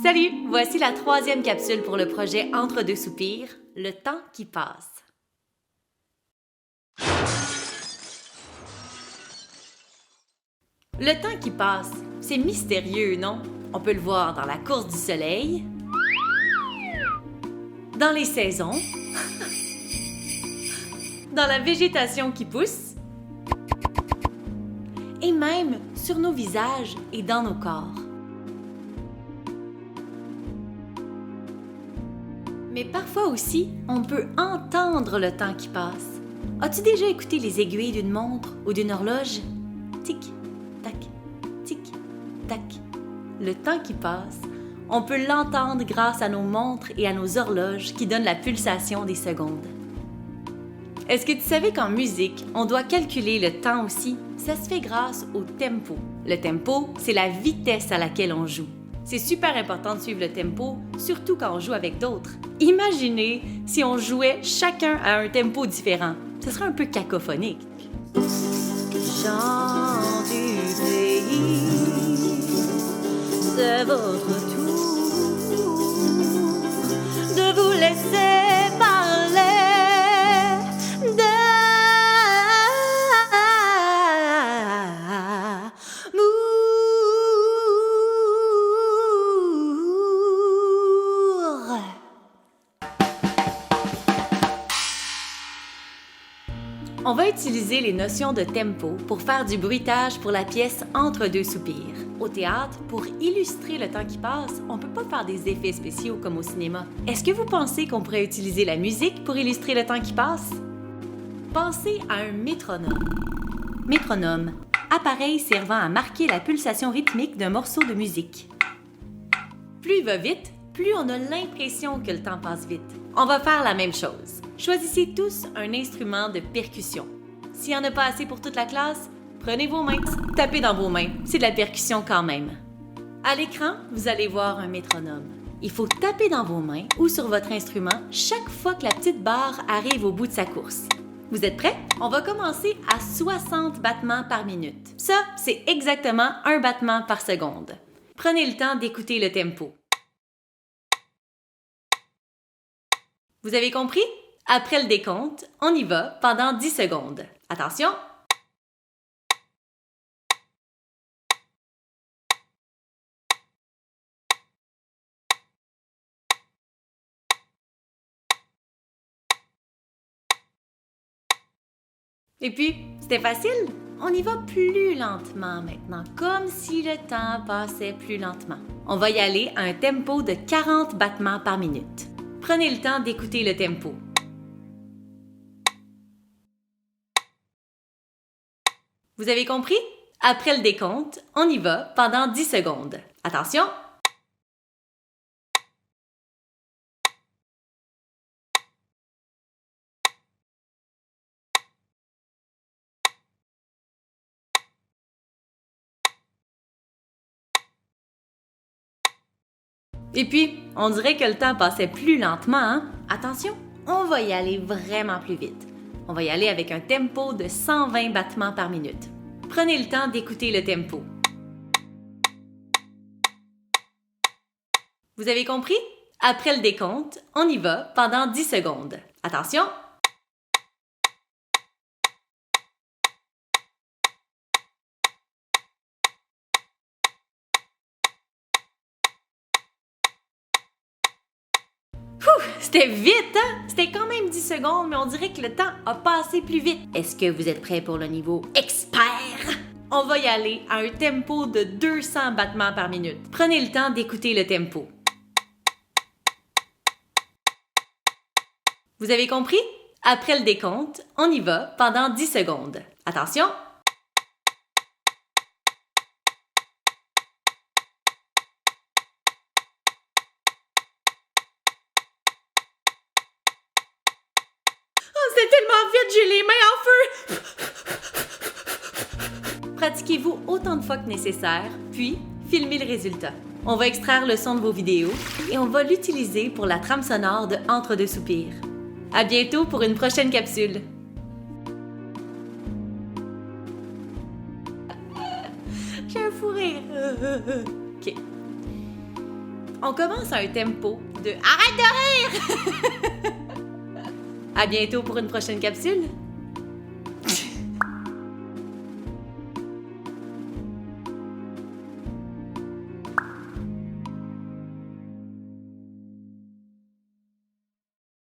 Salut! Voici la 3e capsule pour le projet Entre deux soupirs, le temps qui passe. Le temps qui passe, c'est mystérieux, non? On peut le voir dans la course du soleil, dans les saisons, dans la végétation qui pousse, et même sur nos visages et dans nos corps. Mais parfois aussi, on peut entendre le temps qui passe. As-tu déjà écouté les aiguilles d'une montre ou d'une horloge? Tic, tac, tic, tac. Le temps qui passe, on peut l'entendre grâce à nos montres et à nos horloges qui donnent la pulsation des secondes. Est-ce que tu savais qu'en musique, on doit calculer le temps aussi? Ça se fait grâce au tempo. Le tempo, c'est la vitesse à laquelle on joue. C'est super important de suivre le tempo, surtout quand on joue avec d'autres. Imaginez si on jouait chacun à un tempo différent. Ce serait un peu cacophonique. Gens du pays, c'est votre tour de vous laisser parler On va utiliser les notions de tempo pour faire du bruitage pour la pièce Entre deux soupirs. Au théâtre, pour illustrer le temps qui passe, on ne peut pas faire des effets spéciaux comme au cinéma. Est-ce que vous pensez qu'on pourrait utiliser la musique pour illustrer le temps qui passe? Pensez à un métronome. Métronome, appareil servant à marquer la pulsation rythmique d'un morceau de musique. Plus il va vite, plus on a l'impression que le temps passe vite. On va faire la même chose. Choisissez tous un instrument de percussion. S'il n'y en a pas assez pour toute la classe, prenez vos mains, tapez dans vos mains. C'est de la percussion quand même. À l'écran, vous allez voir un métronome. Il faut taper dans vos mains ou sur votre instrument chaque fois que la petite barre arrive au bout de sa course. Vous êtes prêts? On va commencer à 60 battements par minute. Ça, c'est exactement un battement par seconde. Prenez le temps d'écouter le tempo. Vous avez compris? Après le décompte, on y va pendant 10 secondes. Attention! Et puis, c'était facile? On y va plus lentement maintenant, comme si le temps passait plus lentement. On va y aller à un tempo de 40 battements par minute. Prenez le temps d'écouter le tempo. Vous avez compris? Après le décompte, on y va pendant 10 secondes. Attention! Et puis, on dirait que le temps passait plus lentement, hein? Attention, on va y aller vraiment plus vite. On va y aller avec un tempo de 120 battements par minute. Prenez le temps d'écouter le tempo. Vous avez compris? Après le décompte, on y va pendant 10 secondes. Attention! C'était vite, hein? C'était quand même 10 secondes, mais on dirait que le temps a passé plus vite. Est-ce que vous êtes prêts pour le niveau expert? On va y aller à un tempo de 200 battements par minute. Prenez le temps d'écouter le tempo. Vous avez compris? Après le décompte, on y va pendant 10 secondes. Attention! C'est tellement vite, j'ai les mains en feu! Pratiquez-vous autant de fois que nécessaire, puis filmez le résultat. On va extraire le son de vos vidéos et on va l'utiliser pour la trame sonore de Entre deux soupirs. À bientôt pour une prochaine capsule! J'ai un fou rire! OK. On commence à un tempo de « Arrête de rire! » À bientôt pour une prochaine capsule!